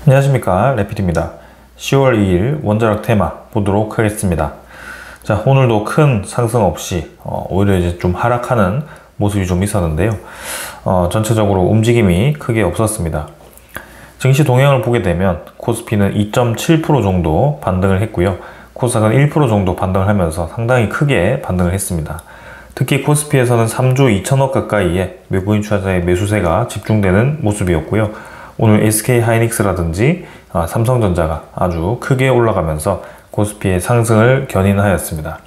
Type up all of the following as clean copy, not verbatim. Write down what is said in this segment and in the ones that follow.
안녕하십니까, 래피드입니다. 10월 2일 원자력 테마 보도록 하겠습니다. 자, 오늘도 큰 상승 없이 오히려 이제 좀 하락하는 모습이 좀 있었는데요. 전체적으로 움직임이 크게 없었습니다. 증시 동향을 보게 되면 코스피는 2.7% 정도 반등을 했고요. 코스닥은 1% 정도 반등을 하면서 상당히 크게 반등을 했습니다. 특히 코스피에서는 3조 2천억 가까이의 외국인 투자자의 매수세가 집중되는 모습이었고요. 오늘 SK하이닉스라든지 삼성전자가 아주 크게 올라가면서 코스피의 상승을 견인하였습니다.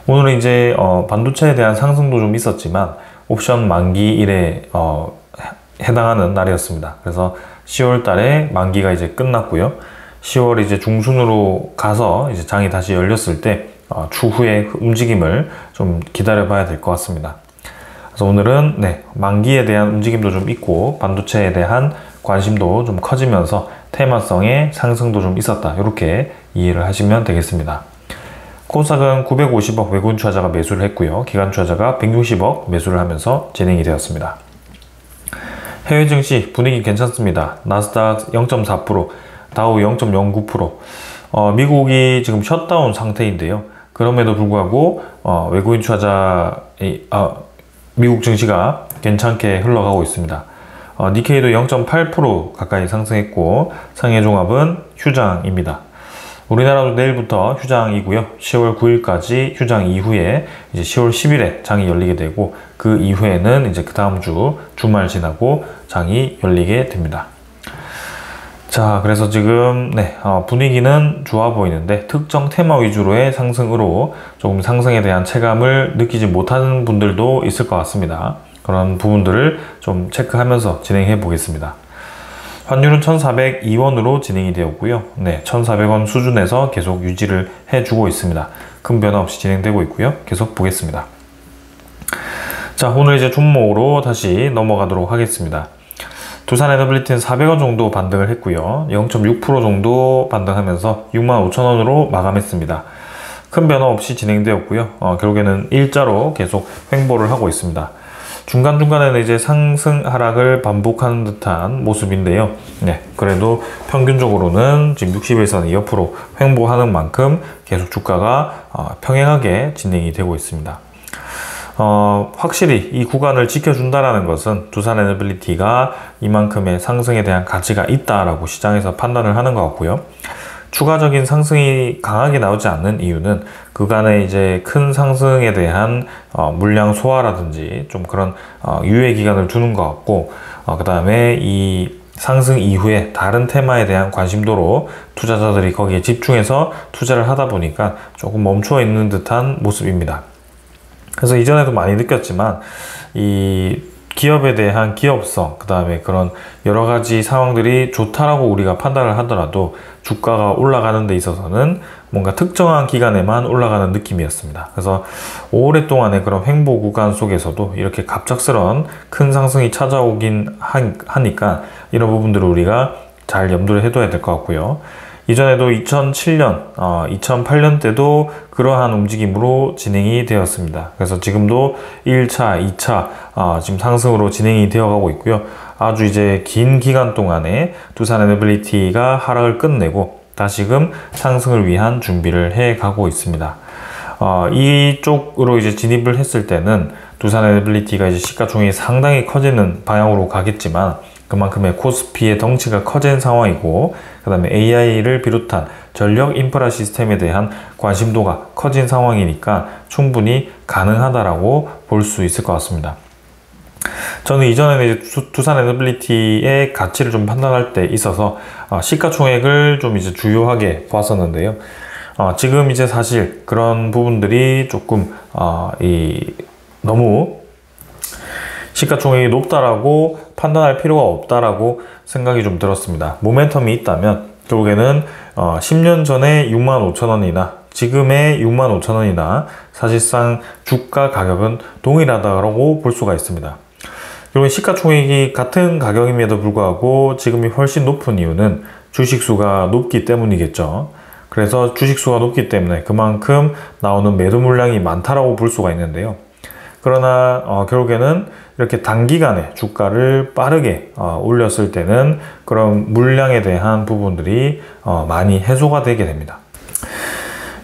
오늘은 이제 반도체에 대한 상승도 좀 있었지만 옵션 만기일에 해당하는 날이었습니다. 그래서 10월 달에 만기가 이제 끝났고요. 10월 이제 중순으로 가서 이제 장이 다시 열렸을 때 추후의 움직임을 좀 기다려 봐야 될 것 같습니다. 그래서 오늘은 만기에 대한 움직임도 좀 있고 반도체에 대한 관심도 좀 커지면서 테마성의 상승도 좀 있었다, 이렇게 이해를 하시면 되겠습니다. 코스닥은 950억 외국인 투자자가 매수를 했고요. 기관 투자자가 160억 매수를 하면서 진행이 되었습니다. 해외 증시 분위기 괜찮습니다. 나스닥 0.4%, 다우 0.09%. 미국이 지금 셧다운 상태인데요. 그럼에도 불구하고 외국인 투자자의 미국 증시가 괜찮게 흘러가고 있습니다. 니케이도 0.8% 가까이 상승했고 상해 종합은 휴장입니다. 우리나라도 내일부터 휴장이고요. 10월 9일까지 휴장 이후에 이제 10월 10일에 장이 열리게 되고, 그 이후에는 이제 그 다음 주 주말 지나고 장이 열리게 됩니다. 자, 그래서 지금 분위기는 좋아 보이는데 특정 테마 위주로의 상승으로 조금 상승에 대한 체감을 느끼지 못하는 분들도 있을 것 같습니다. 그런 부분들을 좀 체크하면서 진행해 보겠습니다. 환율은 1,402원으로 진행이 되었고요. 1,400원 수준에서 계속 유지를 해주고 있습니다. 큰 변화 없이 진행되고 있고요. 계속 보겠습니다. 자, 오늘 이제 종목으로 다시 넘어가도록 하겠습니다. 두산에너빌리티는 400원 정도 반등을 했고요. 0.6% 정도 반등하면서 65,000원으로 마감했습니다. 큰 변화 없이 진행되었고요. 결국에는 일자로 계속 횡보를 하고 있습니다. 중간중간에는 이제 상승 하락을 반복하는 듯한 모습인데요. 그래도 평균적으로는 지금 60일선 옆으로 횡보하는 만큼 계속 주가가 평행하게 진행이 되고 있습니다. 확실히 이 구간을 지켜준다라는 것은 두산에너빌리티가 이만큼의 상승에 대한 가치가 있다라고 시장에서 판단을 하는 것 같고요. 추가적인 상승이 강하게 나오지 않는 이유는 그간의 이제 큰 상승에 대한 물량 소화라든지 좀 그런 유예 기간을 두는 것 같고, 그 다음에 이 상승 이후에 다른 테마에 대한 관심도로 투자자들이 거기에 집중해서 투자를 하다 보니까 조금 멈춰 있는 듯한 모습입니다. 그래서 이전에도 많이 느꼈지만 이 기업에 대한 기업성, 그 다음에 그런 여러 가지 상황들이 좋다라고 우리가 판단을 하더라도 주가가 올라가는 데 있어서는 뭔가 특정한 기간에만 올라가는 느낌이었습니다. 그래서 오랫동안의 그런 횡보 구간 속에서도 이렇게 갑작스러운 큰 상승이 찾아오긴 하니까 이런 부분들을 우리가 잘 염두를 해둬야 될 것 같고요. 이전에도 2007년, 2008년 때도 그러한 움직임으로 진행이 되었습니다. 그래서 지금도 1차, 2차 지금 상승으로 진행이 되어가고 있고요. 아주 이제 긴 기간 동안에 두산에너빌리티가 하락을 끝내고 다시금 상승을 위한 준비를 해가고 있습니다. 이쪽으로 이제 진입을 했을 때는 두산에너빌리티가 이제 시가총액이 상당히 커지는 방향으로 가겠지만 그만큼의 코스피의 덩치가 커진 상황이고, 그 다음에 AI를 비롯한 전력 인프라 시스템에 대한 관심도가 커진 상황이니까 충분히 가능하다라고 볼 수 있을 것 같습니다. 저는 이전에는 이제 두산에너빌리티의 가치를 좀 판단할 때 있어서 시가총액을 좀 이제 주요하게 봤었는데요. 지금 이제 사실 그런 부분들이 조금 너무 시가총액이 높다라고 판단할 필요가 없다라고 생각이 좀 들었습니다. 모멘텀이 있다면 결국에는 10년 전에 65,000원이나 지금의 65,000원이나 사실상 주가 가격은 동일하다고 볼 수가 있습니다. 그리고 시가총액이 같은 가격임에도 불구하고 지금이 훨씬 높은 이유는 주식수가 높기 때문이겠죠. 그래서 주식수가 높기 때문에 그만큼 나오는 매도 물량이 많다라고 볼 수가 있는데요. 그러나 결국에는 이렇게 단기간에 주가를 빠르게 올렸을 때는 그런 물량에 대한 부분들이 많이 해소가 되게 됩니다.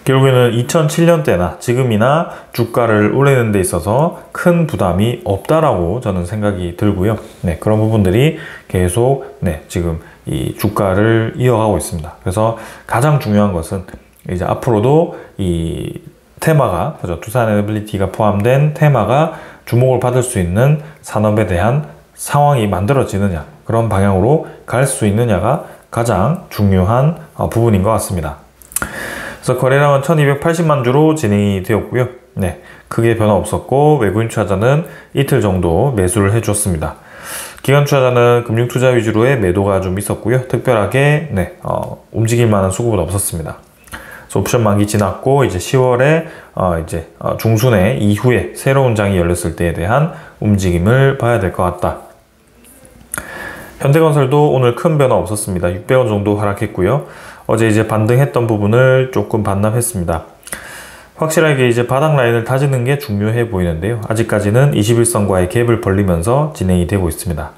결국에는 2007년 때나 지금이나 주가를 올리는 데 있어서 큰 부담이 없다라고 저는 생각이 들고요. 네, 그런 부분들이 계속 지금 이 주가를 이어가고 있습니다. 그래서 가장 중요한 것은 이제 앞으로도 이 테마가, 그죠? 두산 에너빌리티가 포함된 테마가 주목을 받을 수 있는 산업에 대한 상황이 만들어지느냐, 그런 방향으로 갈 수 있느냐가 가장 중요한 부분인 것 같습니다. 그래서 거래량은 1280만 주로 진행이 되었고요. 네, 크게 변화 없었고 외국인 투자자는 이틀 정도 매수를 해주었습니다. 기관 투자자는 금융 투자 위주로의 매도가 좀 있었고요. 특별하게 움직일 만한 수급은 없었습니다. 그래서 옵션 만기 지났고 이제 10월에 중순에 이후에 새로운 장이 열렸을 때에 대한 움직임을 봐야 될 것 같다. 현대건설도 오늘 큰 변화 없었습니다. 600원 정도 하락했고요. 어제 이제 반등했던 부분을 조금 반납했습니다. 확실하게 이제 바닥 라인을 다지는 게 중요해 보이는데요. 아직까지는 21선과의 갭을 벌리면서 진행이 되고 있습니다.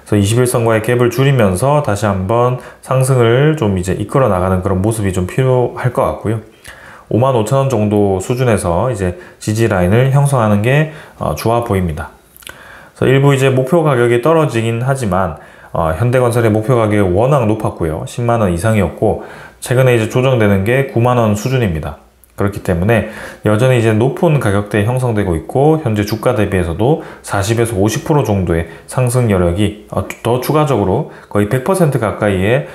그래서 21선과의 갭을 줄이면서 다시 한번 상승을 좀 이제 이끌어 나가는 그런 모습이 좀 필요할 것 같고요. 55,000원 정도 수준에서 이제 지지 라인을 형성하는 게 좋아 보입니다. 그래서 일부 이제 목표 가격이 떨어지긴 하지만 현대건설의 목표 가격이 워낙 높았고요. 10만원 이상이었고 최근에 이제 조정되는 게 9만원 수준입니다. 그렇기 때문에 여전히 이제 높은 가격대에 형성되고 있고 현재 주가 대비해서도 40에서 50% 정도의 상승 여력이 더 추가적으로 거의 100% 가까이의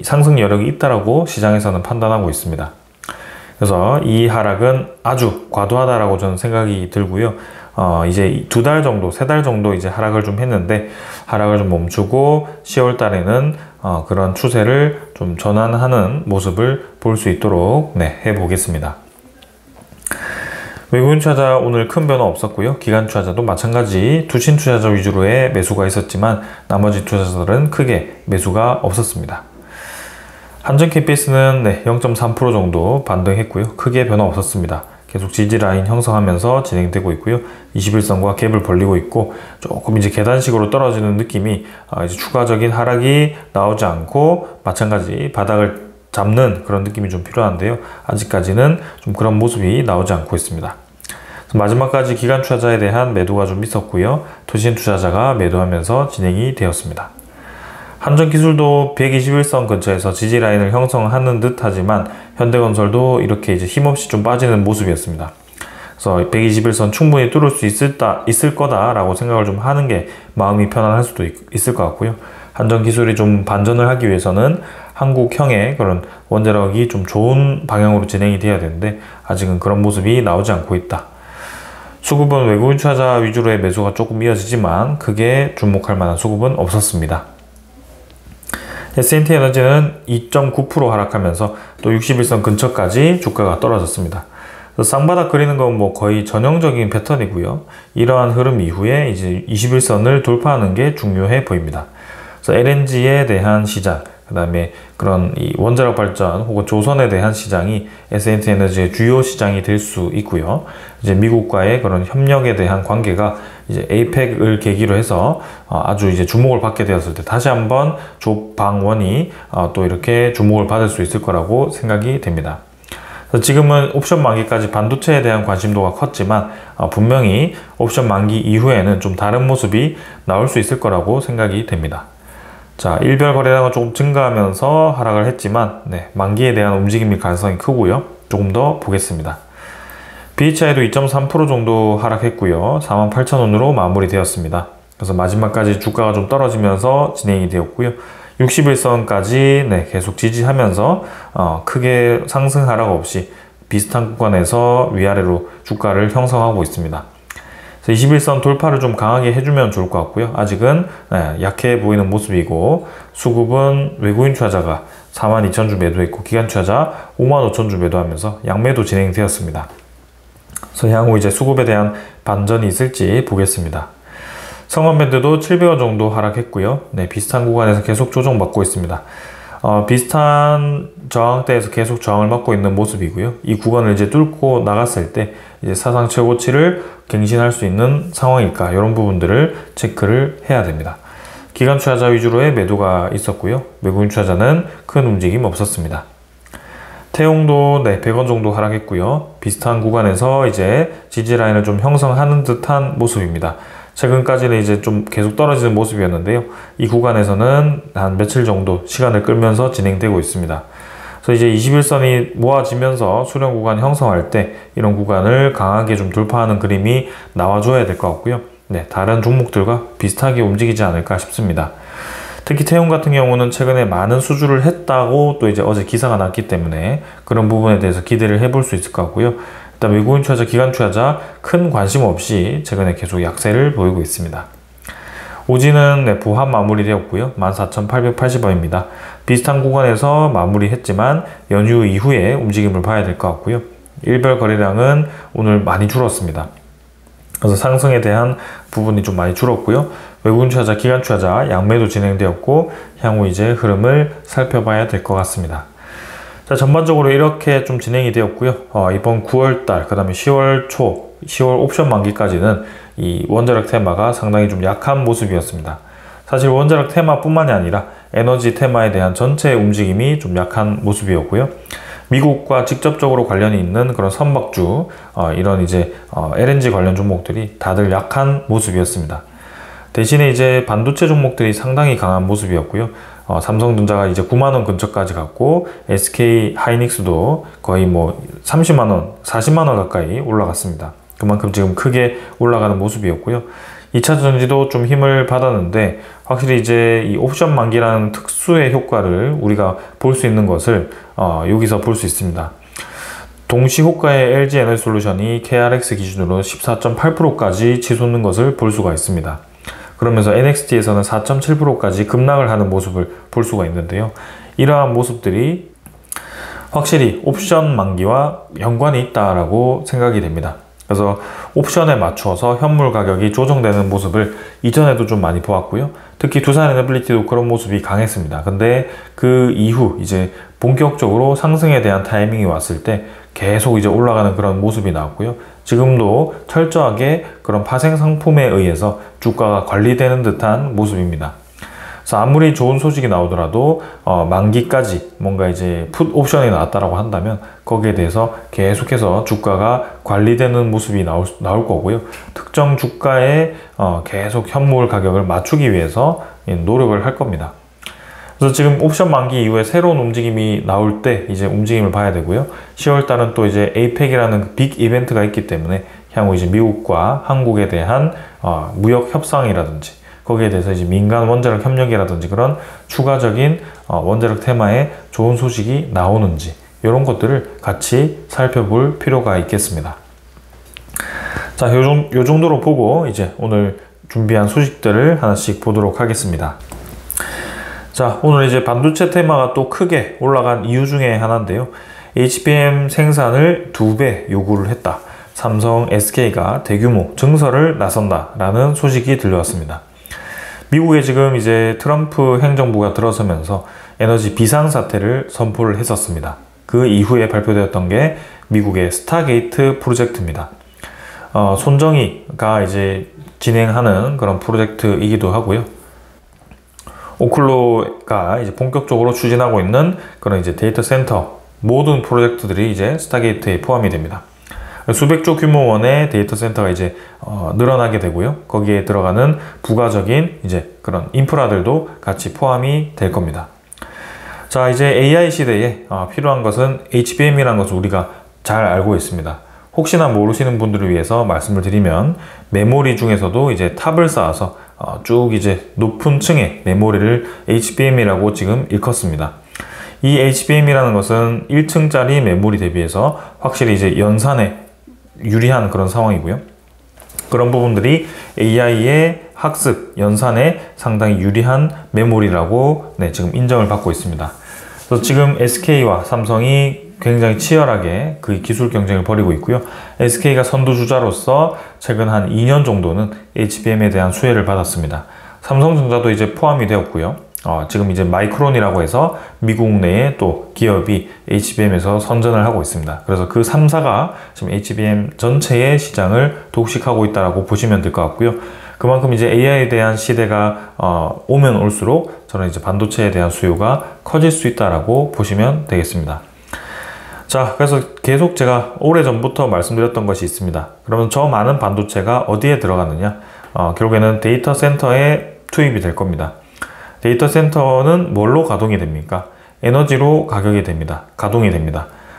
상승 여력이 있다라고 시장에서는 판단하고 있습니다. 그래서 이 하락은 아주 과도하다라고 저는 생각이 들고요. 이제 2달 정도, 3달 정도 이제 하락을 좀 했는데 하락을 좀 멈추고 10월 달에는 그런 추세를 좀 전환하는 모습을 볼 수 있도록 해보겠습니다. 외국인 투자자 오늘 큰 변화 없었고요. 기관 투자자도 마찬가지 투신 투자자 위주로의 매수가 있었지만 나머지 투자자들은 크게 매수가 없었습니다. 한전 KPS는 0.3% 정도 반등했고요. 크게 변화 없었습니다. 계속 지지 라인 형성하면서 진행되고 있고요. 21선과 갭을 벌리고 있고 조금 이제 계단식으로 떨어지는 느낌이 이제 추가적인 하락이 나오지 않고 마찬가지 바닥을 잡는 그런 느낌이 좀 필요한데요. 아직까지는 좀 그런 모습이 나오지 않고 있습니다. 마지막까지 기관 투자자에 대한 매도가 좀 있었고요. 투신 투자자가 매도하면서 진행이 되었습니다. 한전기술도 121선 근처에서 지지 라인을 형성하는 듯 하지만 현대건설도 이렇게 이제 힘없이 좀 빠지는 모습이었습니다. 그래서 121선 충분히 뚫을 수 있을 거다라고 생각을 좀 하는 게 마음이 편안할 수도 있을 것 같고요. 한전기술이 좀 반전을 하기 위해서는 한국형의 그런 원자력이 좀 좋은 방향으로 진행이 돼야 되는데 아직은 그런 모습이 나오지 않고 있다. 수급은 외국인 투자자 위주로의 매수가 조금 이어지지만 크게 주목할 만한 수급은 없었습니다. S&T 에너지는 2.9% 하락하면서 또 61선 근처까지 주가가 떨어졌습니다. 쌍바닥 그리는 건 뭐 거의 전형적인 패턴이고요. 이러한 흐름 이후에 이제 21선을 돌파하는 게 중요해 보입니다. 그래서 LNG에 대한 시장, 그 다음에 그런 이 원자력 발전 혹은 조선에 대한 시장이 S&T 에너지의 주요 시장이 될 수 있고요. 이제 미국과의 그런 협력에 대한 관계가 이제 에이펙을 계기로 해서 아주 이제 주목을 받게 되었을 때 다시 한번 조방원이 또 이렇게 주목을 받을 수 있을 거라고 생각이 됩니다. 그래서 지금은 옵션 만기까지 반도체에 대한 관심도가 컸지만 분명히 옵션 만기 이후에는 좀 다른 모습이 나올 수 있을 거라고 생각이 됩니다. 자, 일별 거래량은 조금 증가하면서 하락을 했지만 만기에 대한 움직임일 가능성이 크고요. 조금 더 보겠습니다. BHI도 2.3% 정도 하락했고요. 48,000원으로 마무리되었습니다. 그래서 마지막까지 주가가 좀 떨어지면서 진행이 되었고요. 61선까지 계속 지지하면서 크게 상승 하락 없이 비슷한 구간에서 위아래로 주가를 형성하고 있습니다. 21선 돌파를 좀 강하게 해주면 좋을 것 같고요. 아직은 약해 보이는 모습이고 수급은 외국인 투자자가 42,000주 매도했고 기관 투자자 55,000주 매도하면서 양매도 진행되었습니다. 그래서 향후 이제 수급에 대한 반전이 있을지 보겠습니다. 성원밴드도 700원 정도 하락했고요. 비슷한 구간에서 계속 조정받고 있습니다. 비슷한 저항대에서 계속 저항을 받고 있는 모습이고요. 이 구간을 이제 뚫고 나갔을 때 이제 사상 최고치를 갱신할 수 있는 상황일까, 이런 부분들을 체크를 해야 됩니다. 기관 투자자 위주로의 매도가 있었고요. 외국인 투자자는 큰 움직임 없었습니다. 태용도 100원 정도 하락했고요. 비슷한 구간에서 이제 지지 라인을 좀 형성하는 듯한 모습입니다. 최근까지는 이제 좀 계속 떨어지는 모습이었는데요. 이 구간에서는 한 며칠 정도 시간을 끌면서 진행되고 있습니다. 그래서 이제 21선이 모아지면서 수렴 구간 형성할 때 이런 구간을 강하게 좀 돌파하는 그림이 나와줘야 될 것 같고요. 네, 다른 종목들과 비슷하게 움직이지 않을까 싶습니다. 특히 태용 같은 경우는 최근에 많은 수주를 했다고 또 이제 어제 기사가 났기 때문에 그런 부분에 대해서 기대를 해볼 수 있을 것 같고요. 일단 외국인 투자자, 기관 투자자 큰 관심 없이 최근에 계속 약세를 보이고 있습니다. 오지는 보합 마무리되었고요. 14,880원입니다. 비슷한 구간에서 마무리했지만 연휴 이후에 움직임을 봐야 될 것 같고요. 일별 거래량은 오늘 많이 줄었습니다. 그래서 상승에 대한 부분이 좀 많이 줄었고요. 외국인 투자자, 기관 투자자 양매도 진행되었고 향후 이제 흐름을 살펴봐야 될 것 같습니다. 자, 전반적으로 이렇게 좀 진행이 되었고요. 이번 9월달, 그 다음에 10월 초, 10월 옵션 만기까지는 이 원자력 테마가 상당히 좀 약한 모습이었습니다. 사실 원자력 테마뿐만이 아니라 에너지 테마에 대한 전체 움직임이 좀 약한 모습이었고요. 미국과 직접적으로 관련이 있는 그런 선박주, 이런 이제 LNG 관련 종목들이 다들 약한 모습이었습니다. 대신에 이제 반도체 종목들이 상당히 강한 모습이었고요. 삼성전자가 이제 9만원 근처까지 갔고, SK 하이닉스도 거의 뭐 30만원, 40만원 가까이 올라갔습니다. 그만큼 지금 크게 올라가는 모습이었고요. 2차 전지도 좀 힘을 받았는데, 확실히 이제 이 옵션 만기라는 특수의 효과를 우리가 볼 수 있는 것을 여기서 볼 수 있습니다. 동시 호가의 LG 에너지솔루션이 KRX 기준으로 14.8%까지 치솟는 것을 볼 수가 있습니다. 그러면서 NXT에서는 4.7%까지 급락을 하는 모습을 볼 수가 있는데요. 이러한 모습들이 확실히 옵션 만기와 연관이 있다라고 생각이 됩니다. 그래서 옵션에 맞춰서 현물 가격이 조정되는 모습을 이전에도 좀 많이 보았고요. 특히 두산에너빌리티도 그런 모습이 강했습니다. 근데 그 이후 이제 본격적으로 상승에 대한 타이밍이 왔을 때 계속 이제 올라가는 그런 모습이 나왔고요. 지금도 철저하게 그런 파생 상품에 의해서 주가가 관리되는 듯한 모습입니다. 그래서 아무리 좋은 소식이 나오더라도 만기까지 뭔가 이제 풋 옵션이 나왔다라고 한다면 거기에 대해서 계속해서 주가가 관리되는 모습이 나올 거고요. 특정 주가에 계속 현물 가격을 맞추기 위해서 노력을 할 겁니다. 그래서 지금 옵션 만기 이후에 새로운 움직임이 나올 때 이제 움직임을 봐야 되고요. 10월 달은 또 이제 APEC이라는 빅 이벤트가 있기 때문에 향후 이제 미국과 한국에 대한 무역 협상이라든지 거기에 대해서 이제 민간 원자력 협력이라든지 그런 추가적인 원자력 테마에 좋은 소식이 나오는지 이런 것들을 같이 살펴볼 필요가 있겠습니다. 자, 요 정도로 보고 이제 오늘 준비한 소식들을 하나씩 보도록 하겠습니다. 자, 오늘 이제 반도체 테마가 또 크게 올라간 이유 중에 하나인데요. HBM 생산을 2배 요구를 했다. 삼성, SK가 대규모 증설을 나선다라는 소식이 들려왔습니다. 미국에 지금 이제 트럼프 행정부가 들어서면서 에너지 비상사태를 선포를 했었습니다. 그 이후에 발표되었던 게 미국의 스타게이트 프로젝트입니다. 손정희가 이제 진행하는 그런 프로젝트이기도 하고요. 오클로가 이제 본격적으로 추진하고 있는 그런 이제 데이터 센터 모든 프로젝트들이 이제 스타게이트에 포함이 됩니다. 수백조 규모 원의 데이터 센터가 이제 늘어나게 되고요. 거기에 들어가는 부가적인 이제 그런 인프라들도 같이 포함이 될 겁니다. 자, 이제 AI 시대에 필요한 것은 HBM이라는 것을 우리가 잘 알고 있습니다. 혹시나 모르시는 분들을 위해서 말씀을 드리면 메모리 중에서도 이제 탑을 쌓아서 쭉 이제 높은 층의 메모리를 HBM이라고 지금 일컫습니다. 이 HBM이라는 것은 1층짜리 메모리 대비해서 확실히 이제 연산에 유리한 그런 상황이고요. 그런 부분들이 AI의 학습, 연산에 상당히 유리한 메모리라고 지금 인정을 받고 있습니다. 그래서 지금 SK와 삼성이 굉장히 치열하게 그 기술 경쟁을 벌이고 있고요. SK가 선두주자로서 최근 한 2년 정도는 HBM에 대한 수혜를 받았습니다. 삼성전자도 이제 포함이 되었고요. 지금 이제 마이크론이라고 해서 미국 내에 또 기업이 HBM에서 선전을 하고 있습니다. 그래서 그 3사가 지금 HBM 전체의 시장을 독식하고 있다라고 보시면 될 것 같고요. 그만큼 이제 AI에 대한 시대가 오면 올수록 저는 이제 반도체에 대한 수요가 커질 수 있다라고 보시면 되겠습니다. 자, 그래서 계속 제가 오래전부터 말씀드렸던 것이 있습니다. 그러면 저 많은 반도체가 어디에 들어가느냐? 결국에는 데이터 센터에 투입이 될 겁니다. 데이터 센터는 뭘로 가동이 됩니까? 에너지로 가동이 됩니다.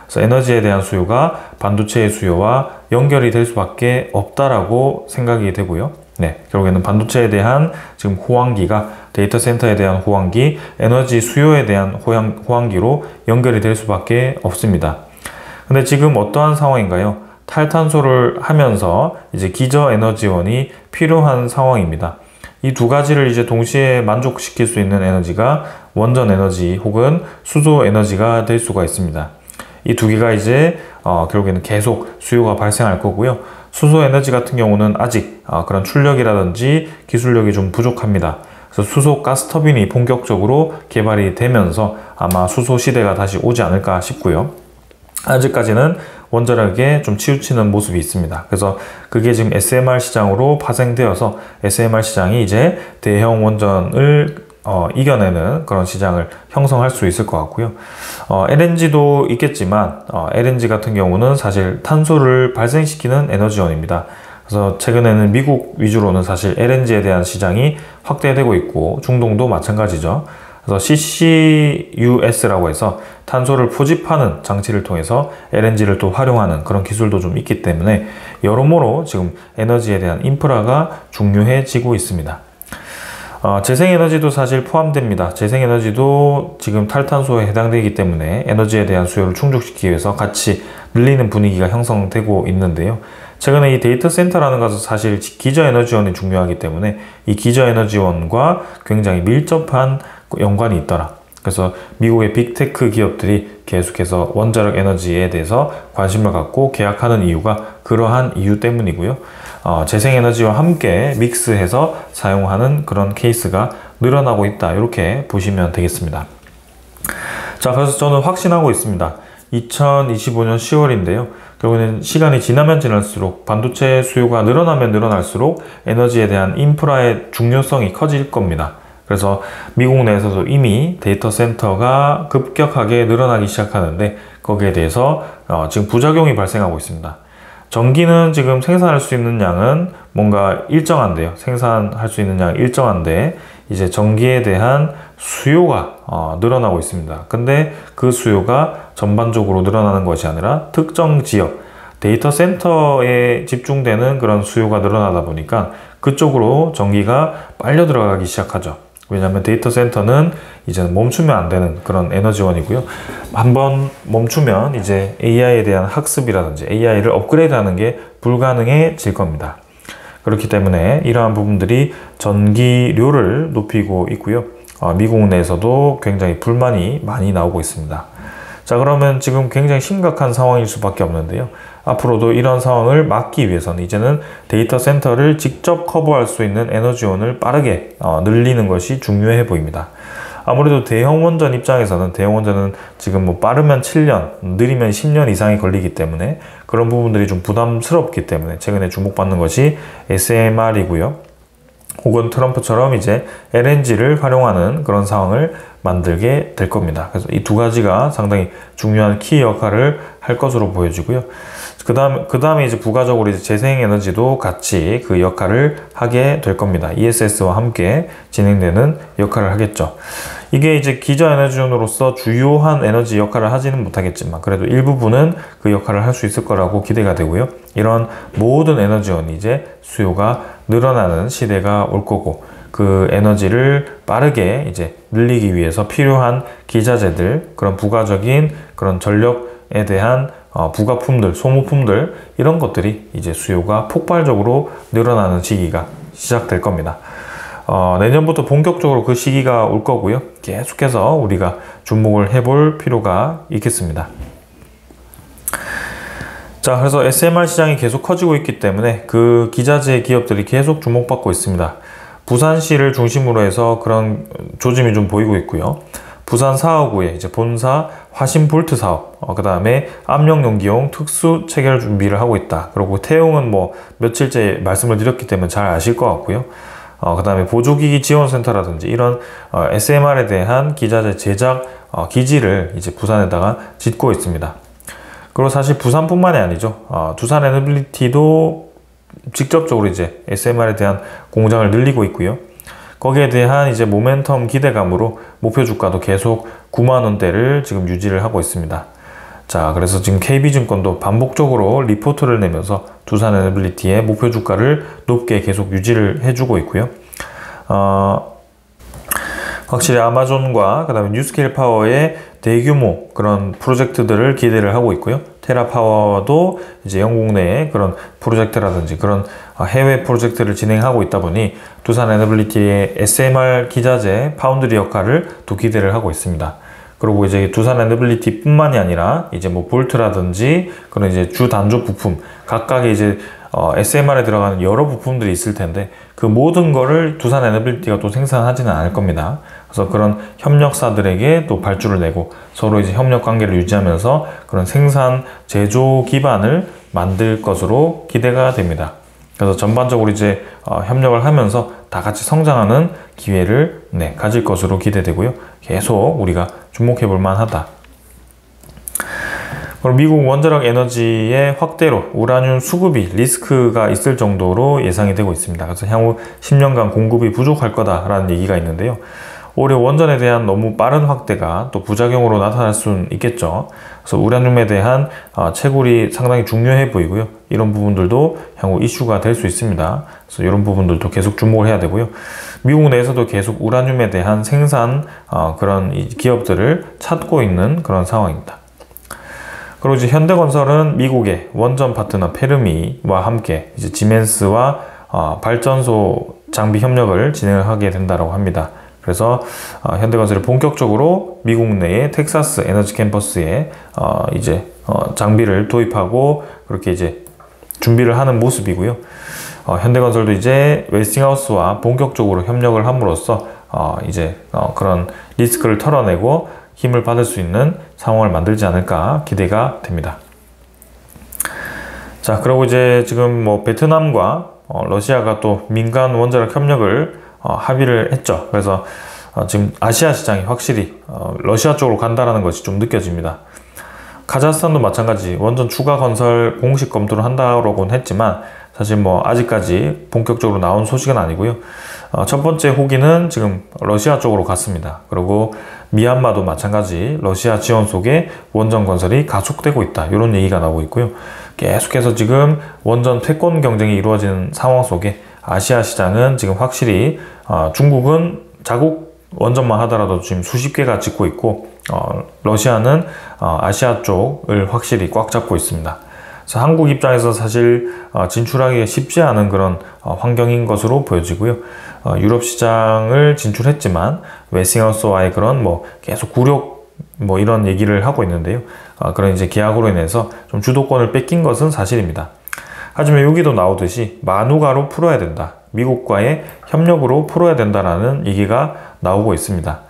그래서 에너지에 대한 수요가 반도체의 수요와 연결이 될 수밖에 없다라고 생각이 되고요. 네, 결국에는 반도체에 대한 지금 호황기가 데이터 센터에 대한 호황기, 에너지 수요에 대한 호황기로 연결이 될 수밖에 없습니다. 근데 지금 어떠한 상황인가요? 탈탄소를 하면서 이제 기저 에너지원이 필요한 상황입니다. 이 두 가지를 이제 동시에 만족시킬 수 있는 에너지가 원전 에너지 혹은 수소 에너지가 될 수가 있습니다. 이 두 개가 이제 결국에는 계속 수요가 발생할 거고요. 수소 에너지 같은 경우는 아직 그런 출력이라든지 기술력이 좀 부족합니다. 그래서 수소 가스터빈이 본격적으로 개발이 되면서 아마 수소 시대가 다시 오지 않을까 싶고요. 아직까지는 원자력에 좀 치우치는 모습이 있습니다. 그래서 그게 지금 SMR 시장으로 파생되어서 SMR 시장이 이제 대형 원전을 이겨내는 그런 시장을 형성할 수 있을 것 같고요. LNG도 있겠지만 LNG 같은 경우는 사실 탄소를 발생시키는 에너지원입니다. 그래서 최근에는 미국 위주로는 사실 LNG에 대한 시장이 확대되고 있고 중동도 마찬가지죠. 그래서 CCUS라고 해서 탄소를 포집하는 장치를 통해서 LNG를 또 활용하는 그런 기술도 좀 있기 때문에 여러모로 지금 에너지에 대한 인프라가 중요해지고 있습니다. 재생에너지도 사실 포함됩니다. 재생에너지도 지금 탈탄소에 해당되기 때문에 에너지에 대한 수요를 충족시키기 위해서 같이 늘리는 분위기가 형성되고 있는데요. 최근에 이 데이터 센터라는 것은 사실 기저 에너지원이 중요하기 때문에 이 기저 에너지원과 굉장히 밀접한 연관이 있더라. 그래서 미국의 빅테크 기업들이 계속해서 원자력 에너지에 대해서 관심을 갖고 계약하는 이유가 그러한 이유 때문이고요. 재생에너지와 함께 믹스해서 사용하는 그런 케이스가 늘어나고 있다. 이렇게 보시면 되겠습니다. 자, 그래서 저는 확신하고 있습니다. 2025년 10월인데요. 결국에는 시간이 지나면 지날수록 반도체 수요가 늘어나면 늘어날수록 에너지에 대한 인프라의 중요성이 커질 겁니다. 그래서 미국 내에서도 이미 데이터 센터가 급격하게 늘어나기 시작하는데 거기에 대해서 지금 부작용이 발생하고 있습니다. 전기는 지금 생산할 수 있는 양은 뭔가 일정한데요. 생산할 수 있는 양이 일정한데 이제 전기에 대한 수요가 늘어나고 있습니다. 근데 그 수요가 전반적으로 늘어나는 것이 아니라 특정 지역, 데이터 센터에 집중되는 그런 수요가 늘어나다 보니까 그쪽으로 전기가 빨려 들어가기 시작하죠. 왜냐하면 데이터 센터는 이제 멈추면 안 되는 그런 에너지원이고요. 한번 멈추면 이제 AI에 대한 학습이라든지 AI를 업그레이드하는 게 불가능해질 겁니다. 그렇기 때문에 이러한 부분들이 전기료를 높이고 있고요. 미국 내에서도 굉장히 불만이 많이 나오고 있습니다. 자, 그러면 지금 굉장히 심각한 상황일 수밖에 없는데요. 앞으로도 이런 상황을 막기 위해서는 이제는 데이터 센터를 직접 커버할 수 있는 에너지원을 빠르게 늘리는 것이 중요해 보입니다. 아무래도 대형 원전 입장에서는 대형 원전은 지금 뭐 빠르면 7년, 느리면 10년 이상이 걸리기 때문에 그런 부분들이 좀 부담스럽기 때문에 최근에 주목받는 것이 SMR이고요. 혹은 트럼프처럼 이제 LNG를 활용하는 그런 상황을 만들게 될 겁니다. 그래서 이 두 가지가 상당히 중요한 키 역할을 할 것으로 보여지고요. 그 다음에 이제 부가적으로 이제 재생에너지도 같이 그 역할을 하게 될 겁니다. ESS와 함께 진행되는 역할을 하겠죠. 이게 이제 기저에너지원으로서 주요한 에너지 역할을 하지는 못하겠지만 그래도 일부분은 그 역할을 할 수 있을 거라고 기대가 되고요. 이런 모든 에너지원이 이제 수요가 늘어나는 시대가 올 거고 그 에너지를 빠르게 이제 늘리기 위해서 필요한 기자재들, 그런 부가적인 그런 전력에 대한 부가품들, 소모품들 이런 것들이 이제 수요가 폭발적으로 늘어나는 시기가 시작될 겁니다. 내년부터 본격적으로 그 시기가 올 거고요. 계속해서 우리가 주목을 해볼 필요가 있겠습니다. 자, 그래서 SMR 시장이 계속 커지고 있기 때문에 그 기자재 기업들이 계속 주목받고 있습니다. 부산시를 중심으로 해서 그런 조짐이 좀 보이고 있고요. 부산 사하구에 이제 본사 화신 볼트 사업, 그 다음에 압력 용기용 특수 체계를 준비를 하고 있다. 그리고 태용은 뭐 며칠째 말씀을 드렸기 때문에 잘 아실 것 같고요. 그 다음에 보조기기 지원센터라든지 이런 SMR에 대한 기자재 제작 기지를 이제 부산에다가 짓고 있습니다. 그리고 사실 부산뿐만이 아니죠. 두산 에너빌리티도 직접적으로 이제 SMR에 대한 공장을 늘리고 있고요. 거기에 대한 이제 모멘텀 기대감으로 목표 주가도 계속 9만 원대를 지금 유지를 하고 있습니다. 자, 그래서 지금 KB증권도 반복적으로 리포트를 내면서 두산 에너빌리티의 목표 주가를 높게 계속 유지를 해주고 있고요. 확실히 아마존과 그 다음에 뉴스케일 파워의 대규모 그런 프로젝트들을 기대를 하고 있고요. 테라파워도 이제 영국 내에 그런 프로젝트라든지 그런 해외 프로젝트를 진행하고 있다 보니 두산 에너빌리티의 SMR 기자재 파운드리 역할을 또 기대를 하고 있습니다. 그리고 이제 두산 에너빌리티 뿐만이 아니라 이제 뭐 볼트라든지 그런 이제 주 단조 부품 각각의 이제 SMR에 들어가는 여러 부품들이 있을 텐데 그 모든 거를 두산 에너빌리티가 또 생산하지는 않을 겁니다. 그래서 그런 협력사들에게 또 발주를 내고 서로 이제 협력 관계를 유지하면서 그런 생산 제조 기반을 만들 것으로 기대가 됩니다. 그래서 전반적으로 이제 협력을 하면서 다 같이 성장하는 기회를 가질 것으로 기대되고요. 계속 우리가 주목해 볼 만하다. 그리고 미국 원자력 에너지의 확대로 우라늄 수급이 리스크가 있을 정도로 예상이 되고 있습니다. 그래서 향후 10년간 공급이 부족할 거다라는 얘기가 있는데요. 올해 원전에 대한 너무 빠른 확대가 또 부작용으로 나타날 수는 있겠죠. 그래서 우라늄에 대한 채굴이 상당히 중요해 보이고요. 이런 부분들도 향후 이슈가 될 수 있습니다. 그래서 이런 부분들도 계속 주목을 해야 되고요. 미국 내에서도 계속 우라늄에 대한 생산 그런 기업들을 찾고 있는 그런 상황입니다. 그리고 이제 현대건설은 미국의 원전 파트너 페르미와 함께 이제 지멘스와 발전소 장비 협력을 진행을 하게 된다고 합니다. 그래서 현대건설이 본격적으로 미국 내의 텍사스 에너지 캠퍼스에 이제 장비를 도입하고 그렇게 이제 준비를 하는 모습이고요. 현대건설도 이제 웨스팅하우스와 본격적으로 협력을 함으로써 이제 그런 리스크를 털어내고 힘을 받을 수 있는 상황을 만들지 않을까 기대가 됩니다. 자, 그리고 이제 지금 뭐 베트남과 러시아가 또 민간 원자력 협력을 합의를 했죠. 그래서 지금 아시아 시장이 확실히 러시아 쪽으로 간다라는 것이 좀 느껴집니다. 카자흐스탄도 마찬가지 원전 추가 건설 공식 검토를 한다고는 했지만 사실 뭐 아직까지 본격적으로 나온 소식은 아니고요. 첫 번째 호기는 지금 러시아 쪽으로 갔습니다. 그리고 미얀마도 마찬가지 러시아 지원 속에 원전 건설이 가속되고 있다. 이런 얘기가 나오고 있고요. 계속해서 지금 원전 패권 경쟁이 이루어지는 상황 속에 아시아 시장은 지금 확실히 중국은 자국 원전만 하더라도 지금 수십 개가 짓고 있고 러시아는 아시아 쪽을 확실히 꽉 잡고 있습니다. 그래서 한국 입장에서 사실 진출하기가 쉽지 않은 그런 환경인 것으로 보여지고요. 유럽 시장을 진출했지만 웨스팅하우스와의 그런 뭐 계속 굴욕 뭐 이런 얘기를 하고 있는데요. 그런 이제 계약으로 인해서 좀 주도권을 뺏긴 것은 사실입니다. 하지만 여기도 나오듯이 마누가로 풀어야 된다. 미국과의 협력으로 풀어야 된다라는 얘기가 나오고 있습니다.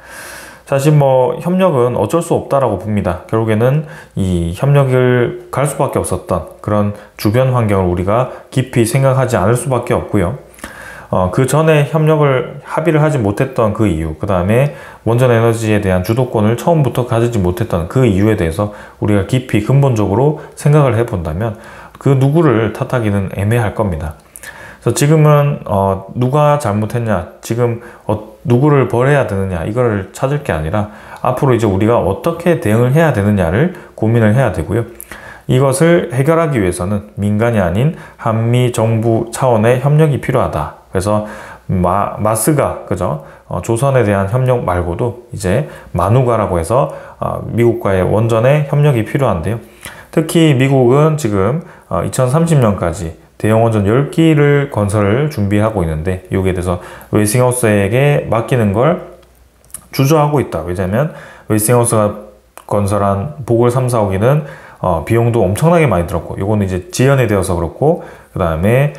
사실 뭐 협력은 어쩔 수 없다라고 봅니다. 결국에는 이 협력을 갈 수밖에 없었던 그런 주변 환경을 우리가 깊이 생각하지 않을 수밖에 없고요. 그 전에 합의를 하지 못했던 그 이유, 그 다음에 원전 에너지에 대한 주도권을 처음부터 가지지 못했던 그 이유에 대해서 우리가 깊이 근본적으로 생각을 해본다면 그 누구를 탓하기는 애매할 겁니다. 그래서 지금은 누가 잘못했냐, 지금 누구를 벌해야 되느냐 이걸 찾을 게 아니라 앞으로 이제 우리가 어떻게 대응을 해야 되느냐를 고민을 해야 되고요. 이것을 해결하기 위해서는 민간이 아닌 한미 정부 차원의 협력이 필요하다. 그래서 마스가 그죠? 조선에 대한 협력 말고도 이제 마누가라고 해서 미국과의 원전의 협력이 필요한데요. 특히 미국은 지금 2030년까지 대형 원전 10기를 건설을 준비하고 있는데 여기에 대해서 웨스팅하우스에게 맡기는 걸 주저하고 있다. 왜냐하면 웨스팅하우스가 건설한 보글 3, 4호기는 비용도 엄청나게 많이 들었고 요거는 이제 지연이 되어서 그렇고 그 다음에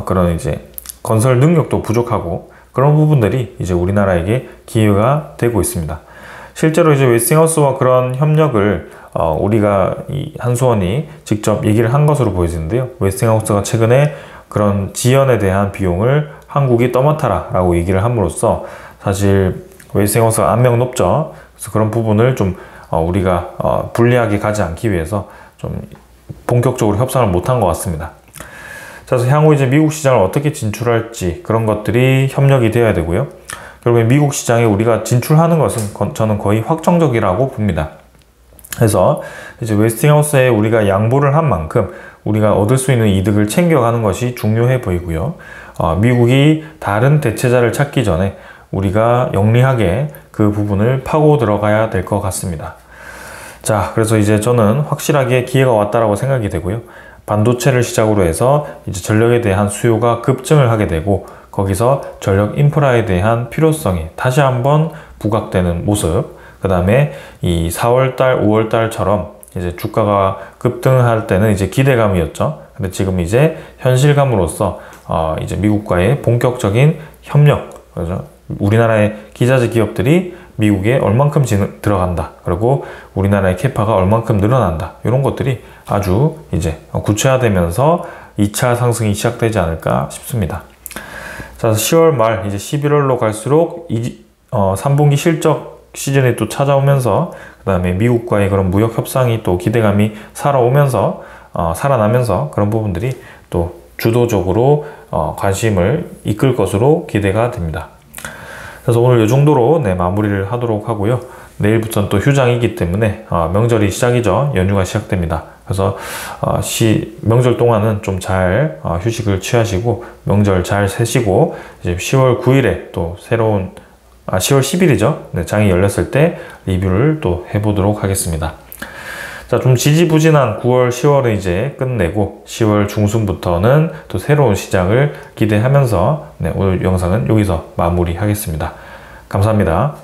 그런 이제 건설 능력도 부족하고 그런 부분들이 이제 우리나라에게 기회가 되고 있습니다. 실제로 이제 웨스팅하우스와 그런 협력을 우리가 이 한수원이 직접 얘기를 한 것으로 보여지는데요. 웨스팅하우스가 최근에 그런 지연에 대한 비용을 한국이 떠맡아라 라고 얘기를 함으로써 사실 웨스팅하우스가 안명 높죠. 그래서 그런 부분을 좀 우리가 불리하게 가지 않기 위해서 좀 본격적으로 협상을 못한 것 같습니다. 자, 그래서 향후 이제 미국 시장을 어떻게 진출할지 그런 것들이 협력이 되어야 되고요. 결국에 미국 시장에 우리가 진출하는 것은 저는 거의 확정적이라고 봅니다. 그래서 이제 웨스팅하우스에 우리가 양보를 한 만큼 우리가 얻을 수 있는 이득을 챙겨가는 것이 중요해 보이고요. 미국이 다른 대체자를 찾기 전에 우리가 영리하게 그 부분을 파고 들어가야 될 것 같습니다. 자, 그래서 이제 저는 확실하게 기회가 왔다라고 생각이 되고요. 반도체를 시작으로 해서 이제 전력에 대한 수요가 급증을 하게 되고 거기서 전력 인프라에 대한 필요성이 다시 한번 부각되는 모습, 그 다음에 이 4월달, 5월달처럼 이제 주가가 급등할 때는 이제 기대감이었죠. 근데 지금 이제 현실감으로서 이제 미국과의 본격적인 협력, 그죠? 우리나라의 기자재 기업들이 미국에 얼만큼 들어간다. 그리고 우리나라의 캐파가 얼만큼 늘어난다. 이런 것들이 아주 이제 구체화되면서 2차 상승이 시작되지 않을까 싶습니다. 자, 10월 말 이제 11월로 갈수록 3분기 실적 시즌이 또 찾아오면서 그 다음에 미국과의 그런 무역 협상이 또 기대감이 살아나면서 그런 부분들이 또 주도적으로 관심을 이끌 것으로 기대가 됩니다. 그래서 오늘 이 정도로 마무리를 하도록 하고요. 내일부터는 또 휴장이기 때문에 명절이 시작이죠. 연휴가 시작됩니다. 그래서 명절 동안은 좀 잘 휴식을 취하시고 명절 잘 세시고 이제 10월 9일에 또 새로운 10월 10일이죠. 장이 열렸을 때 리뷰를 또 해보도록 하겠습니다. 자, 좀 지지부진한 9월, 10월을 이제 끝내고 10월 중순부터는 또 새로운 시장을 기대하면서 오늘 영상은 여기서 마무리하겠습니다. 감사합니다.